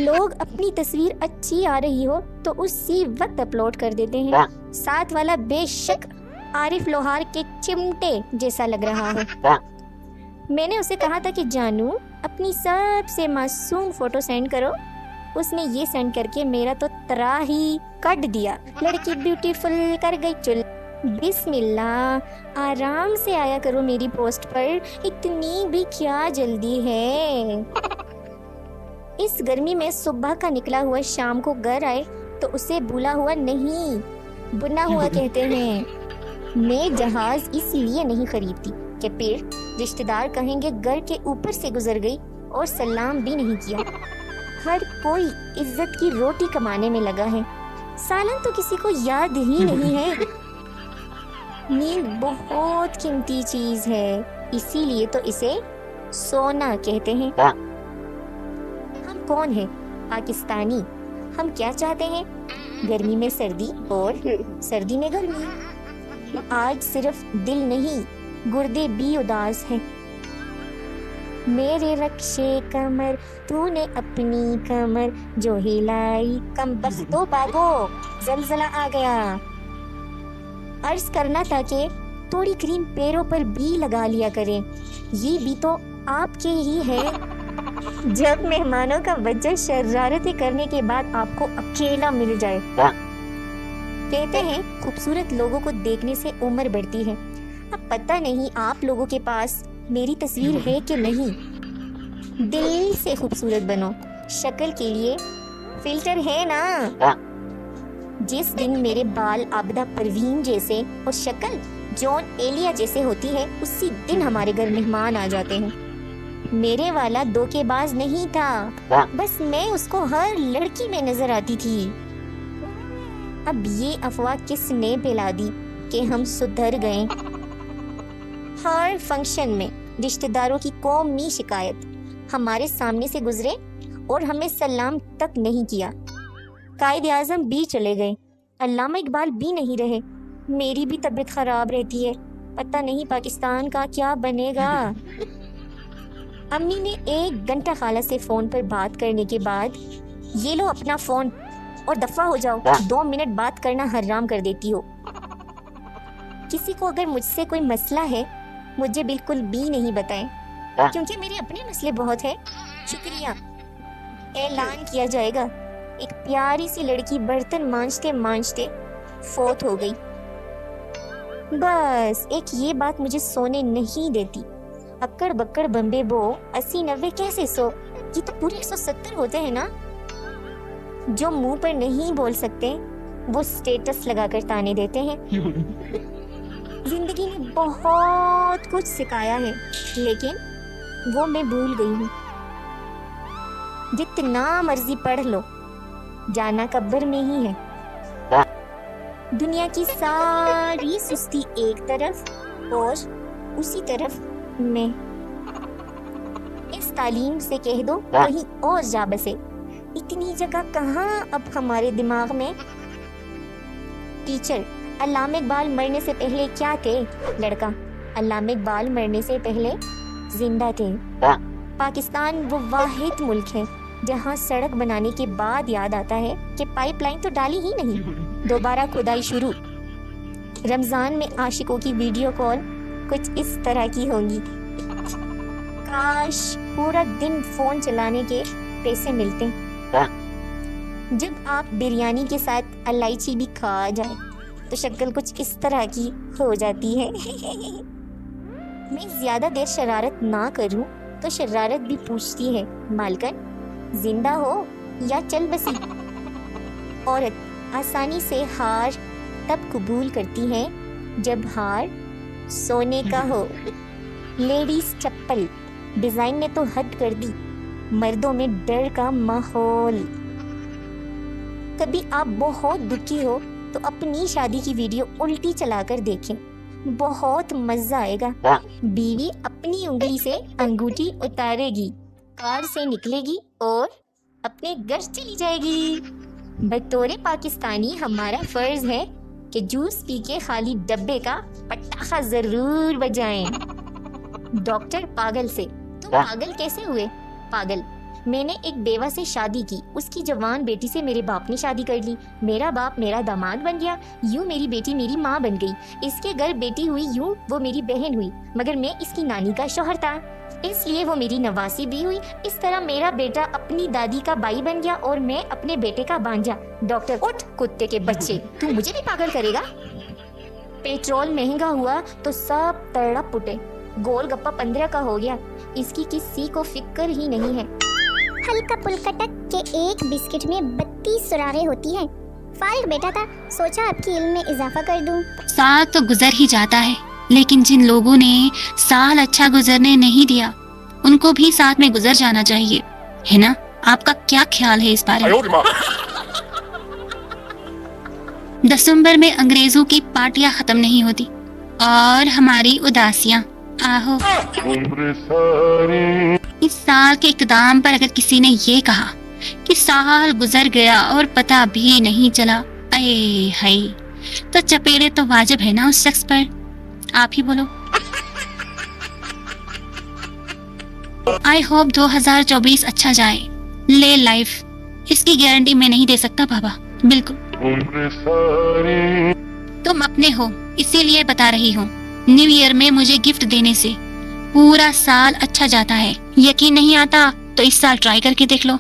لوگ اپنی تصویر اچھی آ رہی ہو تو اسی وقت اپلوڈ کر دیتے ہیں. ساتھ والا بے شک عارف لوہار کے چمٹے جیسا لگ رہا ہو. میں نے اسے کہا تھا کہ جانو اپنی سب سے معصوم فوٹو سینڈ کرو. اس نے یہ سینڈ کر کے میرا تو ترا ہی کٹ دیا. لڑکی بیوٹیفل کر گئی چل. بسم اللہ، آرام سے آیا کرو میری پوسٹ پر، اتنی بھی کیا جلدی ہے. اس گرمی میں صبح کا نکلا ہوا شام کو گھر آئے تو اسے بھولا ہوا نہیں بنا ہوا کہتے ہیں. میں جہاز اس لیے نہیں خریدتی کہ پھر رشتہ دار کہیں گے گھر کے اوپر سے گزر گئی اور سلام بھی نہیں کیا. ہر کوئی عزت کی روٹی کمانے میں لگا ہے، سالن تو کسی کو یاد ہی نہیں ہے. نیند بہت قیمتی چیز ہے، اسی لیے تو اسے سونا کہتے ہیں. ہم کون ہیں؟ پاکستانی. ہم کیا چاہتے ہیں؟ گرمی میں سردی اور سردی میں گرمی. آج صرف دل نہیں، گردے بھی اداس ہیں. میرے رکشے کمر تو نے اپنی کمر جو ہلائی، کم بختو بھاگو زلزلہ آ گیا. عرض کرنا تھا کہ تھوڑی کریم پیروں پر بھی لگا لیا کریں، یہ بھی تو آپ کے ہی ہے. جب مہمانوں کا بچہ شرارتیں کرنے کے بعد آپ کو اکیلا مل جائے. کہتے ہیں خوبصورت لوگوں کو دیکھنے سے عمر بڑھتی ہے. اب پتہ نہیں آپ لوگوں کے پاس میری تصویر ہے کہ نہیں. دل سے خوبصورت بنو، شکل کے لیے فلٹر ہے نا. جس دن میرے بال عابدہ پروین جیسے اور شکل جون ایلیا جیسے ہوتی ہے، اسی دن ہمارے گھر مہمان آ جاتے ہیں. میرے والا دھوکے باز نہیں تھا، بس میں اس کو ہر لڑکی میں نظر آتی تھی. اب یہ افواہ کس نے پھیلا دی کہ ہم سدھر گئے. ہر فنکشن میں رشتہ داروں کی قومی شکایت، ہمارے سامنے سے گزرے اور ہمیں سلام تک نہیں کیا. قائد اعظم بھی چلے گئے، علامہ اقبال بھی نہیں رہے. میری بھی طبیعت خراب رہتی ہے، پتہ نہیں پاکستان کا کیا بنے گا. امی نے 1 گھنٹہ خالہ سے فون پر بات کرنے کے بعد یہ لو اپنا فون اور دفع ہو جاؤ، 2 منٹ بات کرنا حرام کر دیتی ہو. کسی کو اگر مجھ سے کوئی مسئلہ ہے مجھے بالکل بھی نہیں بتائیں، کیونکہ میرے اپنے مسئلے بہت ہیں. شکریہ. اعلان کیا جائے گا، ایک پیاری سی لڑکی برتن مانجتے مانجتے فوت ہو گئی. بس ایک یہ بات مجھے سونے نہیں دیتی. اکڑ بکڑ بمبے بو 80-90 کیسے 100، یہ تو پورے 170 ہوتے ہیں نا. جو منہ پر نہیں بول سکتے وہ سٹیٹس لگا کر تانے دیتے ہیں. زندگی نے بہت کچھ سکھایا ہے، لیکن وہ میں بھول گئی ہوں. جتنا مرضی پڑھ لو، جانا قبر میں ہی ہے. دنیا کی ساری سستی ایک طرف اور اسی طرف میں. اس تعلیم سے کہہ دو کہیں اور جا بسے. اتنی جگہ کہاں اب ہمارے دماغ میں. ٹیچر، علامہ اقبال مرنے سے پہلے کیا تھے؟ لڑکا، علامہ اقبال مرنے سے پہلے زندہ تھے. پاکستان وہ واحد ملک ہے جہاں سڑک بنانے کے بعد یاد آتا ہے کہ پائپ لائن تو ڈالی ہی نہیں، دوبارہ کھدائی شروع. رمضان میں عاشقوں کی ویڈیو کال کچھ اس طرح کی ہوگی. کاش پورا دن فون چلانے کے پیسے ملتے. جب آپ بریانی کے ساتھ الائچی بھی کھا جائیں تو شکل کچھ اس طرح کی ہو جاتی ہے. میں زیادہ دیر شرارت نہ کروں تو شرارت بھی پوچھتی ہے، مالکن زندہ ہو یا چل بسی. عورت آسانی سے ہار تب قبول کرتی ہے جب ہار سونے کا ہو. لیڈیز چپل ڈیزائن نے تو حد کر دی، مردوں میں ڈر کا ماحول. کبھی آپ بہت دکھی ہو تو اپنی شادی کی ویڈیو الٹی چلا کر دیکھیں، بہت مزہ آئے گا. بیوی اپنی انگلی سے انگوٹھی اتارے گی، کار سے نکلے گی اور اپنے گھر چلی جائے گی. بطور پاکستانی ہمارا فرض ہے کہ جوس پی کے خالی ڈبے کا پٹاخہ ضرور بجائیں. ڈاکٹر پاگل سے تم پاگل کیسے ہوئے؟ پاگل، میں نے ایک بیوہ سے شادی کی، اس کی جوان بیٹی سے میرے باپ نے شادی کر لی، میرا باپ میرا داماد بن گیا، یوں میری بیٹی میری ماں بن گئی، اس کے گھر بیٹی ہوئی، یوں وہ میری بہن ہوئی، مگر میں اس کی نانی کا شوہر تھا، اس لیے وہ میری نواسی بھی ہوئی۔ اس طرح میرا بیٹا اپنی دادی کا بھائی بن گیا اور میں اپنے بیٹے کا بانجا۔ ڈاکٹر: اٹھ کتے کے بچے، تو مجھے بھی پاگل کرے گا؟ پیٹرول مہنگا ہوا تو سب تڑپ پٹے، گول گپا 15 کا ہو گیا، اس کی کسی کو فکر ہی نہیں ہے۔ ہلکا پلکا ٹک کے ایک بسکٹ میں 32 سراغیں ہوتی ہیں۔ فارغ بیٹا تھا، سوچا اب کی علم میں اضافہ کر دوں۔ سال تو گزر ہی جاتا ہے، لیکن جن لوگوں نے سال اچھا گزرنے نہیں دیا ان کو بھی ساتھ میں گزر جانا چاہیے، ہے نا؟ آپ کا کیا خیال ہے اس بارے میں؟ دسمبر میں انگریزوں کی پارٹیاں ختم نہیں ہوتی اور ہماری اداسیاں۔ آہو، اس سال کے اقتدام پر اگر کسی نے یہ کہا کہ سال گزر گیا اور پتہ بھی نہیں چلا، اے ہائی، تو چپیڑے تو واجب ہے نا اس شخص پر۔ آپ ہی بولو۔ آئی ہوپ 2024 اچھا جائے۔ لے لائف، اس کی گارنٹی میں نہیں دے سکتا بابا، بالکل۔ تم اپنے ہو اسی لیے بتا رہی ہوں، نیو ایئر میں مجھے گفٹ دینے سے پورا سال اچھا جاتا ہے۔ یقین نہیں آتا تو اس سال ٹرائی کر کے دیکھ لو۔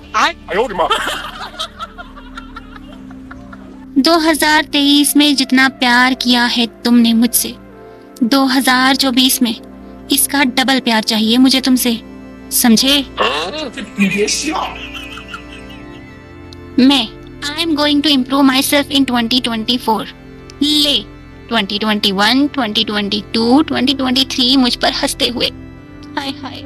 2023 میں جتنا پیار کیا ہے تم نے مجھ سے، 2024 میں اس کا ڈبل پیار چاہیے مجھے تم سے، سمجھے؟ میں I am going to improve myself in 2024۔ لے 2021 2022 2023 مجھ پر ہنستے ہوئے، ہائے ہائے۔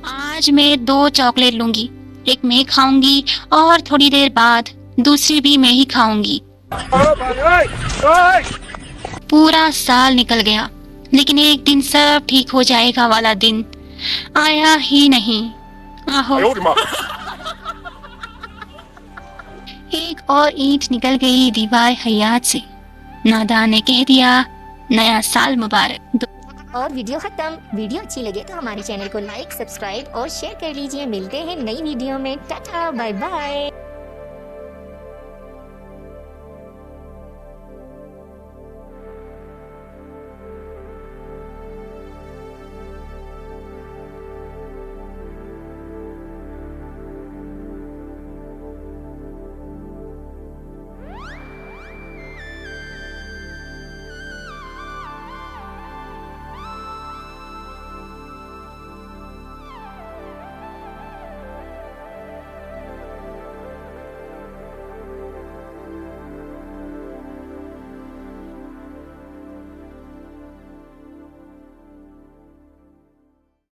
آج میں 2 چاکلیٹ لوں گی، ایک میں کھاؤں گی اور تھوڑی دیر بعد دوسری بھی میں ہی کھاؤں گی۔ پورا سال نکل گیا لیکن ایک دن سب ٹھیک ہو جائے گا والا دن آیا ہی نہیں۔ آہو، ایک اور اینٹ نکل گئی دیوار حیات سے، نادان نے کہہ دیا نیا سال مبارک۔ اور ویڈیو ختم۔ ویڈیو اچھی لگے تو ہمارے چینل کو لائک، سبسکرائب اور شیئر کر لیجئے۔ ملتے ہیں نئی ویڈیو میں، ٹاٹا، بائے بائے۔